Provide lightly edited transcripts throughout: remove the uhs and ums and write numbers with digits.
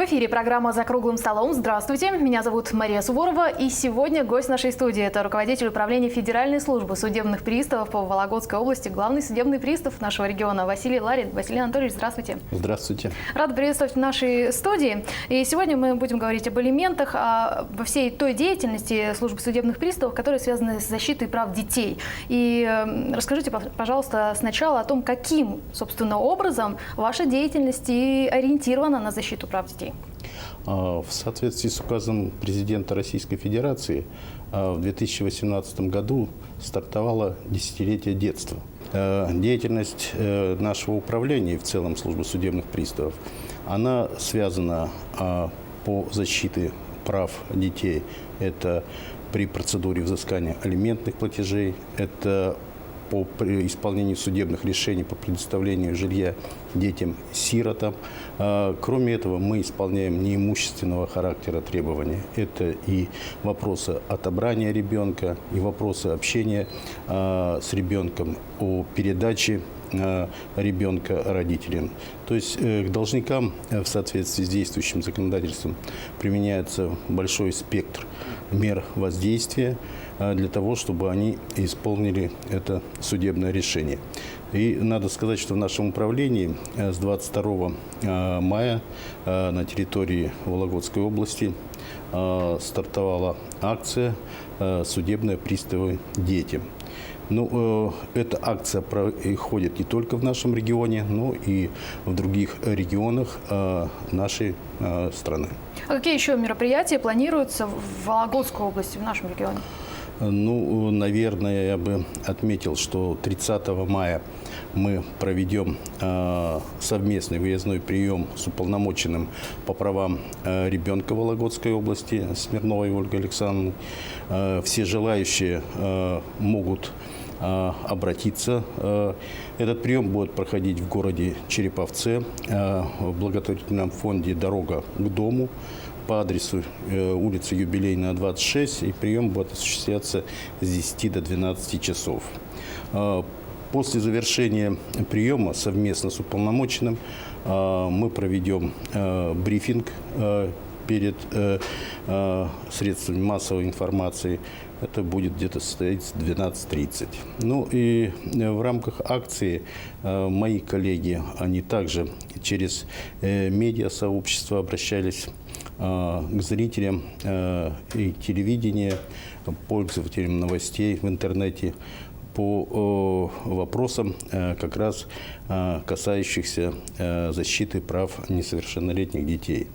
эфире программа «За круглым столом». Здравствуйте, меня зовут Мария Суворова, и сегодня гость нашей студии – это руководитель управления Федеральной службы судебных приставов по Вологодской области, главный судебный пристав нашего региона Василий Ларин. Василий Анатольевич, здравствуйте. Здравствуйте. Рада приветствовать в нашей студии. И сегодня мы будем говорить об элементах, во всей той деятельности службы судебных приставов, которые связаны с защитой прав детей. И расскажите, пожалуйста, сначала о том, каким, собственно, образом ваша деятельность и ориентирована на защиту прав детей. В соответствии с указом президента Российской Федерации в 2018 году стартовало десятилетие детства. Деятельность нашего управления и в целом службы судебных приставов, она связана по защите прав детей. Это при процедуре взыскания алиментных платежей, это по исполнению судебных решений по предоставлению жилья детям-сиротам. Кроме этого, мы исполняем неимущественного характера требования. Это и вопросы отобрания ребенка, и вопросы общения с ребенком, о передаче ребенка родителям. То есть к должникам в соответствии с действующим законодательством применяется большой спектр мер воздействия для того, чтобы они исполнили это судебное решение. И надо сказать, что в нашем управлении с 22 мая на территории Вологодской области стартовала акция «Судебные приставы детям». Ну, эта акция проходит не только в нашем регионе, но и в других регионах нашей страны. А какие еще мероприятия планируются в Вологодской области, в нашем регионе? Ну, наверное, я бы отметил, что 30 мая мы проведем совместный выездной прием с уполномоченным по правам ребенка Вологодской области Смирновой Ольгой Александровной. Все желающие могут обратиться. Этот прием будет проходить в городе Череповце в благотворительном фонде «Дорога к дому» по адресу улица Юбилейная, 26, и прием будет осуществляться с 10 до 12 часов. После завершения приема совместно с уполномоченным мы проведем брифинг перед средствами массовой информации. Это будет где-то состоять в 12:30. Ну и в рамках акции мои коллеги, они также через медиасообщество обращались к зрителям и телевидения, пользователям новостей в интернете по вопросам, как раз касающихся защиты прав несовершеннолетних детей.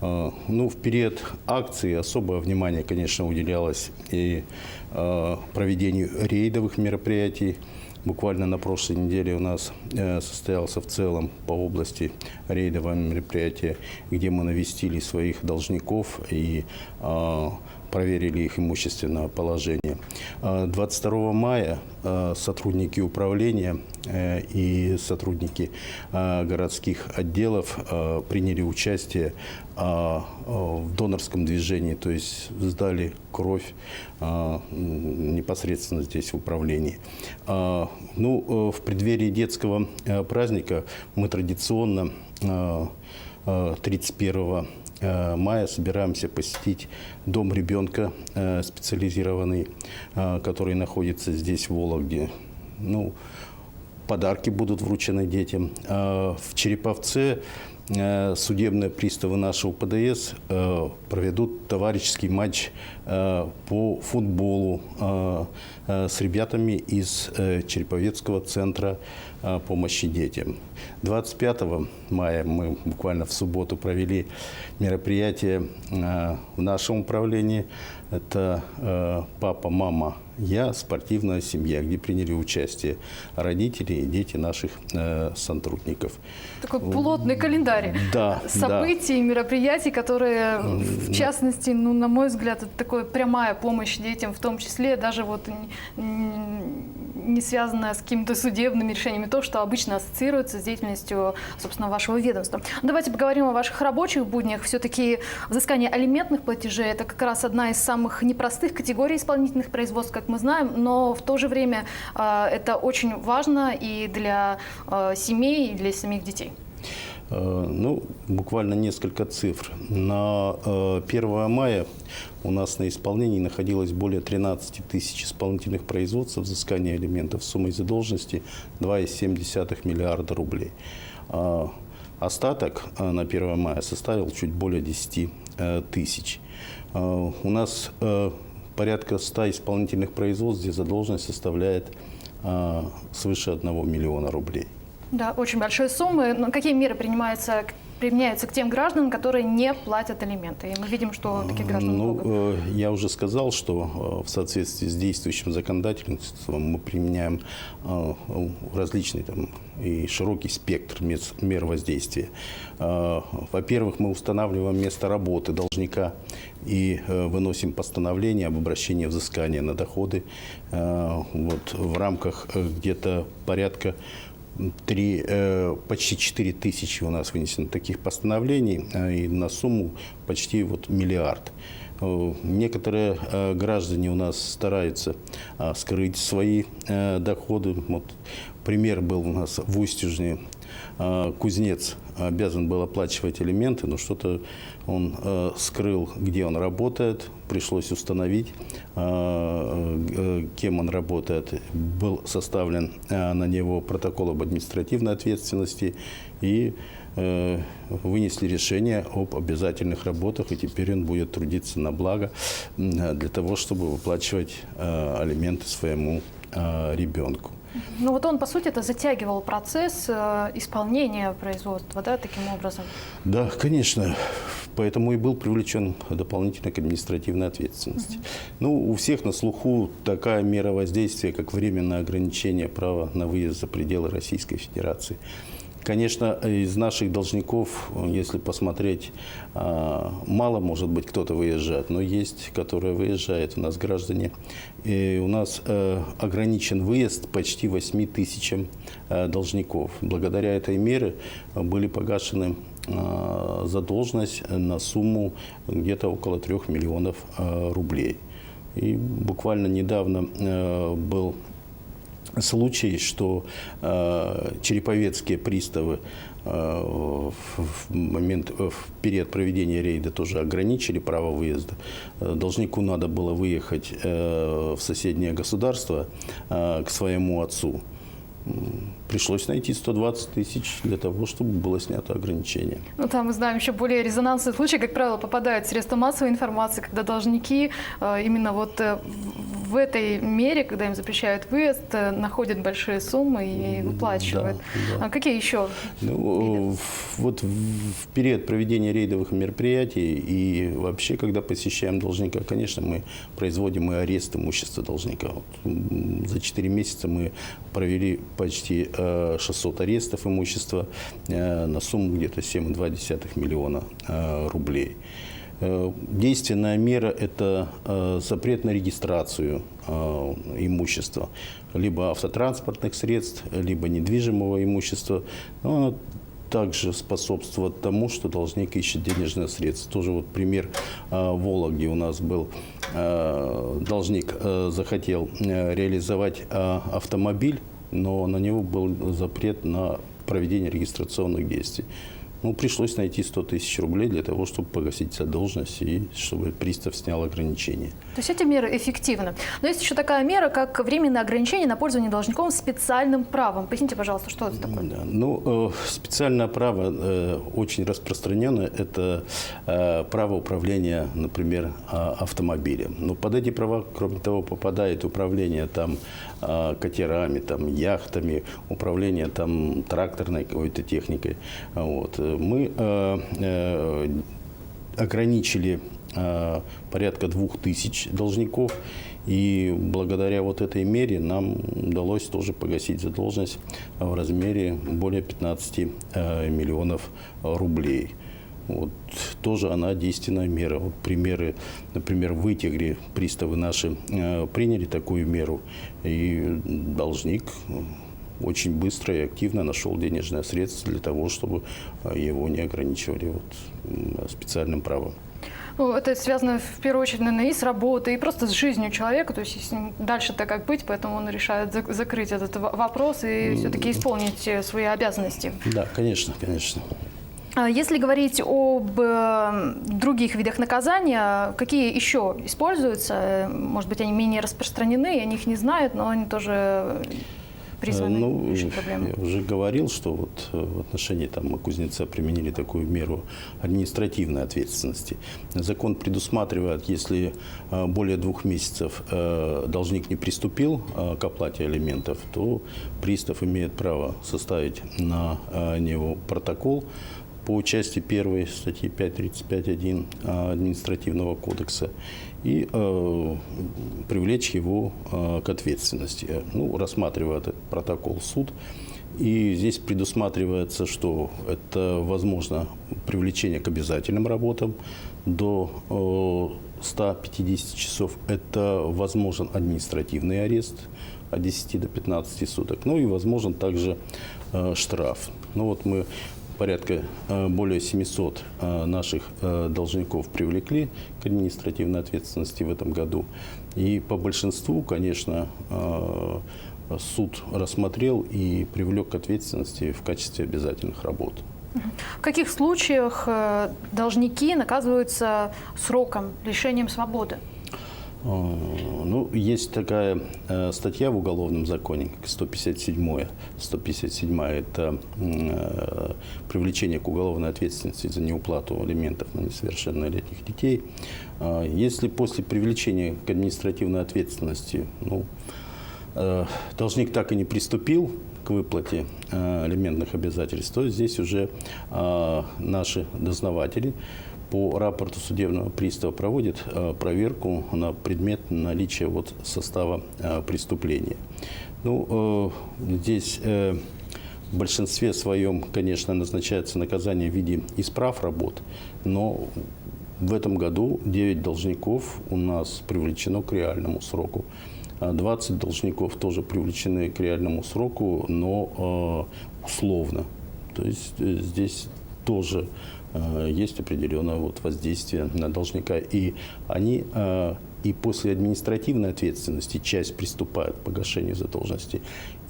Ну, в период акции особое внимание, конечно, уделялось и проведению рейдовых мероприятий. Буквально на прошлой неделе у нас состоялся в целом по области рейдовое мероприятие, где мы навестили своих должников и проверили их имущественное положение. 22 мая сотрудники управления и сотрудники городских отделов приняли участие в донорском движении, то есть сдали кровь непосредственно здесь в управлении. Ну, в преддверии детского праздника мы традиционно 31 мая собираемся посетить дом ребенка специализированный, который находится здесь, в Вологде. Ну, подарки будут вручены детям. В Череповце судебные приставы нашего ПДС проведут товарищеский матч по футболу с ребятами из Череповецкого центра помощи детям. 25 мая мы буквально в субботу провели мероприятие в нашем управлении. Это «Папа, мама, я. Спортивная семья», где приняли участие родители и дети наших сотрудников. Такой плотный календарь событий, мероприятий, которые, в частности, ну, на мой взгляд, это такая прямая помощь детям, в том числе даже вот не связанная с какими-то судебными решениями, то, что обычно ассоциируется с деятельностью, собственно, вашего ведомства. Давайте поговорим о ваших рабочих буднях. Все-таки взыскание алиментных платежей – это как раз одна из самых непростых категорий исполнительных производств, как мы знаем, но в то же время это очень важно и для семей, и для самих детей. Ну, буквально несколько цифр. На 1 мая у нас на исполнении находилось более 13 тысяч исполнительных производств взыскания алиментов с суммой задолженности 2,7 миллиарда рублей. Остаток на 1 мая составил чуть более 10 тысяч. У нас порядка 100 исполнительных производств, где задолженность составляет свыше 1 миллиона рублей. Да, очень большие суммы. Но какие меры применяются к тем гражданам, которые не платят алименты? И мы видим, что таких граждан много. Я уже сказал, что в соответствии с действующим законодательством мы применяем различный и широкий спектр мер воздействия. Во-первых, мы устанавливаем место работы должника и выносим постановление об обращении взыскания на доходы. Вот, в рамках где-то порядка почти 4 тысячи у нас вынесено таких постановлений, и на сумму почти миллиард. Некоторые граждане у нас стараются скрыть свои доходы. Вот пример был у нас в Устюжне. Кузнец обязан был оплачивать алименты, но что-то он скрыл, где он работает. Пришлось установить, кем он работает. Был составлен на него протокол об административной ответственности и вынесли решение об обязательных работах, и теперь он будет трудиться на благо для того, чтобы выплачивать алименты своему ребенку. Ну вот он, по сути, это затягивал процесс исполнения производства, да, таким образом? Да, конечно. Поэтому и был привлечен дополнительно к административной ответственности. Ну, у всех на слуху такая мера воздействия, как временное ограничение права на выезд за пределы Российской Федерации. Конечно, из наших должников, если посмотреть, мало, может быть, кто-то выезжает, но есть, которые выезжают. У нас граждане. И у нас ограничен выезд почти 8 тысячам должников. Благодаря этой мере были погашены задолженность на сумму где-то около 3 миллионов рублей. И буквально недавно был случай, что череповецкие приставы в период проведения рейда тоже ограничили право выезда. Должнику надо было выехать в соседнее государство к своему отцу. Пришлось найти 120 тысяч для того, чтобы было снято ограничение. Ну, там мы знаем еще более резонансные случаи, как правило, попадают в средства массовой информации, когда должники именно вот в этой мере, когда им запрещают выезд, находят большие суммы и выплачивают. Да. А какие еще? Ну, вот в период проведения рейдовых мероприятий и вообще, когда посещаем должника, конечно, мы производим и арест имущества должника. Вот за 4 месяца мы провели почти 600 арестов имущества на сумму где-то 7,2 миллиона рублей. Действенная мера – это запрет на регистрацию имущества, либо автотранспортных средств, либо недвижимого имущества. Но оно также способствует тому, что должник ищет денежные средства. Тоже вот пример в Вологде у нас был. Должник захотел реализовать автомобиль, но на него был запрет на проведение регистрационных действий. Ну, пришлось найти 100 тысяч рублей для того, чтобы погасить задолженность и чтобы пристав снял ограничения. То есть эти меры эффективны. Но есть еще такая мера, как временное ограничение на пользование должником специальным правом. Поясните, пожалуйста, что это такое? Да. Ну, специальное право очень распространенное. Это право управления, например, автомобилем. Но под эти права, кроме того, попадает управление катерами, яхтами, управление тракторной какой-то техникой. Вот. Мы ограничили порядка 2000 должников, и благодаря вот этой мере нам удалось тоже погасить задолженность в размере более 15 миллионов рублей. Вот, тоже она действенная мера. Вот примеры, например, в Вытегре приставы наши приняли такую меру, и должник очень быстро и активно нашел денежные средства для того, чтобы его не ограничивали специальным правом. Ну, это связано в первую очередь, наверное, и с работой, и просто с жизнью человека. То есть дальше-то как быть, поэтому он решает закрыть этот вопрос и все-таки исполнить свои обязанности. Да, конечно, конечно. Если говорить об других видах наказания, какие еще используются? Может быть, они менее распространены, о них не знают, но они тоже призваны решить проблему. Я уже говорил, что вот в отношении мы кузнеца применили такую меру административной ответственности. Закон предусматривает, если более 2 месяцев должник не приступил к оплате алиментов, то пристав имеет право составить на него протокол по части 1 статьи 5.35.1 Административного кодекса и привлечь его к ответственности. Рассматривая этот протокол суд, и здесь предусматривается, что это возможно привлечение к обязательным работам до 150 часов. Это возможен административный арест от 10 до 15 суток. И возможен также штраф. Мы порядка более 700 наших должников привлекли к административной ответственности в этом году. И по большинству, конечно, суд рассмотрел и привлек к ответственности в качестве обязательных работ. В каких случаях должники наказываются сроком, лишением свободы? Есть такая статья в Уголовном законе, как 157-я. 157-я – это привлечение к уголовной ответственности за неуплату алиментов на несовершеннолетних детей. Если после привлечения к административной ответственности должник так и не приступил к выплате алиментных обязательств, то здесь уже наши дознаватели по рапорту судебного пристава проводят проверку на предмет наличия состава преступления. Здесь в большинстве своем, конечно, назначается наказание в виде исправ работ, но в этом году 9 должников у нас привлечено к реальному сроку. 20 должников тоже привлечены к реальному сроку, но условно. То есть здесь тоже есть определенное воздействие на должника. И они и после административной ответственности часть приступает к погашению задолженности.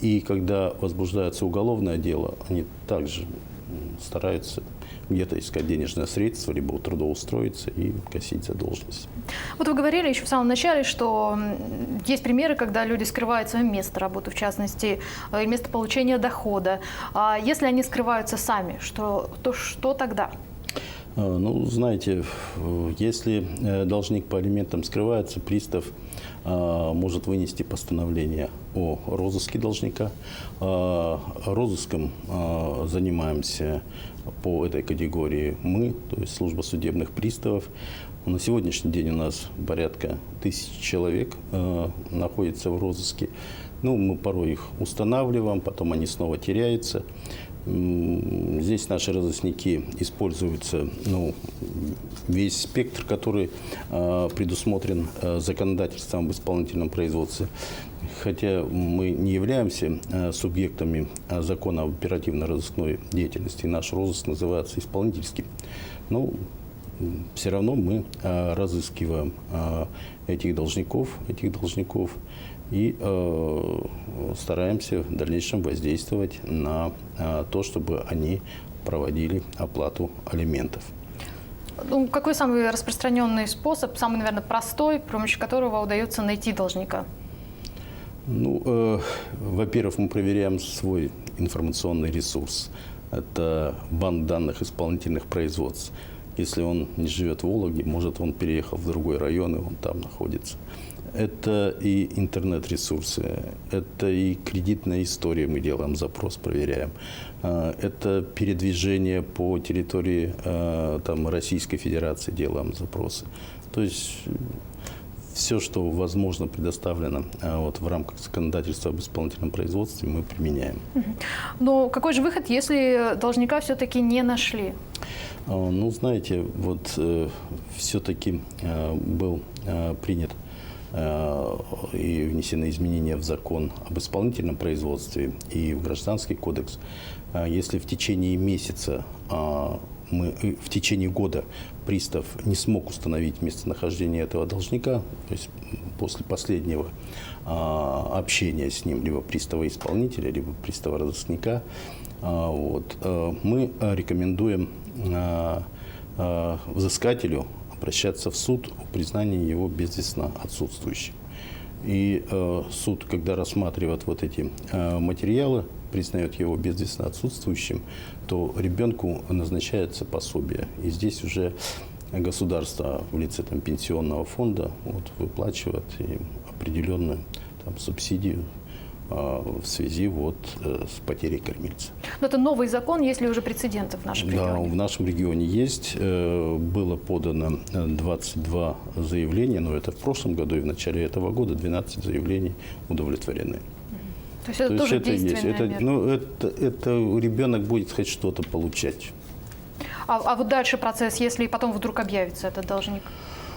И когда возбуждается уголовное дело, они также стараются где-то искать денежные средства, либо трудоустроиться и гасить задолженность. Вы говорили еще в самом начале, что есть примеры, когда люди скрывают свое место работы, в частности, место получения дохода. А если они скрываются сами, то что тогда? Знаете, если должник по алиментам скрывается, пристав может вынести постановление о розыске должника. Розыском занимаемся по этой категории мы, то есть служба судебных приставов. На сегодняшний день у нас порядка 1000 человек находится в розыске. Мы порой их устанавливаем, потом они снова теряются. Здесь наши розыскники используются весь спектр, который предусмотрен законодательством об исполнительном производстве. Хотя мы не являемся субъектами закона об оперативно-розыскной деятельности, наш розыск называется исполнительским. Но все равно мы разыскиваем этих должников и стараемся в дальнейшем воздействовать на то, чтобы они проводили оплату алиментов. Какой самый распространенный способ, самый, наверное, простой, при помощи которого удается найти должника? Во-первых, мы проверяем свой информационный ресурс. Это банк данных исполнительных производств. Если он не живет в Вологде, может, он переехал в другой район, и он там находится. Это и интернет-ресурсы, это и кредитная история, мы делаем запрос, проверяем. Это передвижение по территории Российской Федерации, делаем запросы. То есть все, что возможно предоставлено в рамках законодательства об исполнительном производстве, мы применяем. Но какой же выход, если должника все-таки не нашли? Знаете, все-таки был принят и внесены изменения в закон об исполнительном производстве и в Гражданский кодекс. Если в течение месяца, в течение года пристав не смог установить местонахождение этого должника, то есть после последнего общения с ним либо пристава-исполнителя, либо пристава-розыскника, мы рекомендуем взыскателю обращаться в суд о признании его безвестно отсутствующим. И суд, когда рассматривает вот эти материалы, признает его безвестно отсутствующим, то ребенку назначается пособие. И здесь уже государство в лице пенсионного фонда выплачивает им определенную субсидию в связи с потерей кормильца. Но это новый закон, есть ли уже прецеденты в нашем регионе? Да, в нашем регионе есть. Было подано 22 заявления, но это в прошлом году и в начале этого года 12 заявлений удовлетворены. То есть это тоже это действенная мера? Это ребенок будет хоть что-то получать. А вот дальше процесс, если потом вдруг объявится этот должник,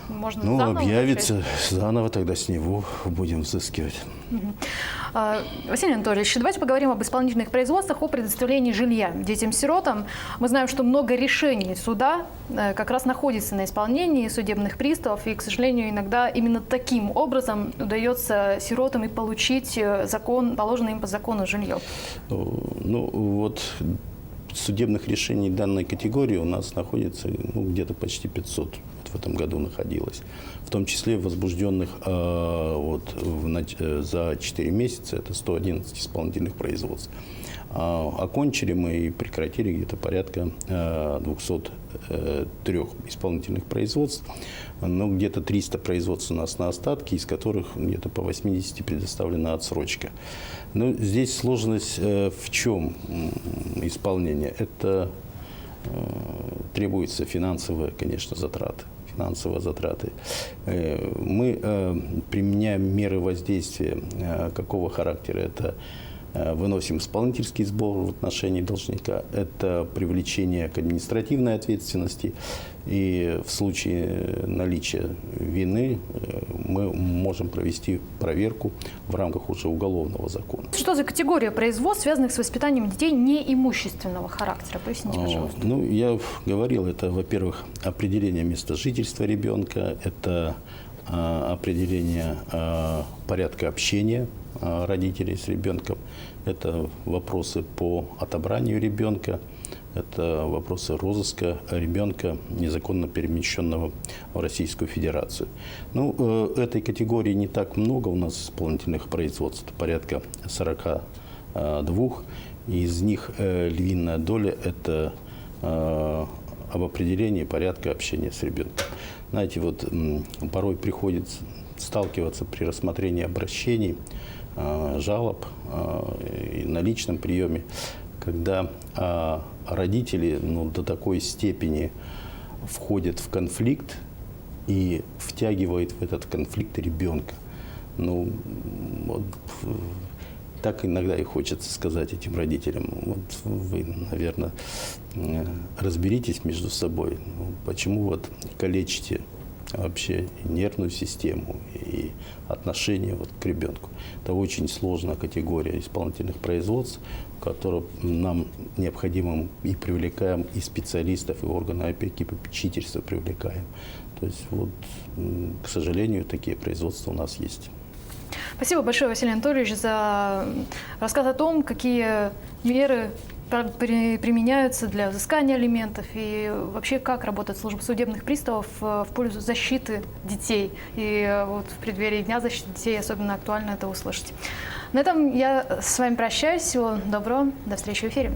можно заново объявится, начать? заново тогда с него будем взыскивать. Василий Анатольевич, давайте поговорим об исполнительных производствах о предоставлении жилья детям-сиротам. Мы знаем, что много решений суда как раз находится на исполнении судебных приставов, и, к сожалению, иногда именно таким образом удается сиротам и получить положенное им по закону жилье. Судебных решений данной категории у нас находится где-то почти 500 в этом году находилось. В том числе возбужденных за 4 месяца это 111 исполнительных производств. Окончили мы и прекратили где-то порядка 203 исполнительных производств. Но где-то 300 производств у нас на остатке, из которых где-то по 80 предоставлена отсрочка. Но здесь сложность в чем исполнение? Это требуются финансовые, конечно, затраты. Мы применяем меры воздействия какого характера? Это выносим исполнительский сбор в отношении должника, это привлечение к административной ответственности, и в случае наличия вины мы можем провести проверку в рамках уже уголовного закона. Что за категория производств, связанных с воспитанием детей неимущественного характера? Поясните, пожалуйста. Я говорил, это, во-первых, определение места жительства ребенка, это определение порядка общения родителей с ребенком, это вопросы по отобранию ребенка, это вопросы розыска ребенка, незаконно перемещенного в Российскую Федерацию. Этой категории не так много у нас исполнительных производств, порядка 42, из них львиная доля – это об определении порядка общения с ребенком. Знаете, порой приходится сталкиваться при рассмотрении обращений, жалоб и на личном приеме, когда родители до такой степени входят в конфликт и втягивают в этот конфликт ребенка. Так иногда и хочется сказать этим родителям: вы, наверное, разберитесь между собой, почему калечите вообще и нервную систему, и отношение к ребенку. Это очень сложная категория исполнительных производств, в которой нам необходимо и привлекаем и специалистов, и органы опеки, и попечительства привлекаем. То есть, к сожалению, такие производства у нас есть. Спасибо большое, Василий Анатольевич, за рассказ о том, какие меры применяются для взыскания алиментов и вообще как работает служба судебных приставов в пользу защиты детей. И в преддверии Дня защиты детей особенно актуально это услышать. На этом я с вами прощаюсь. Всего доброго. До встречи в эфире.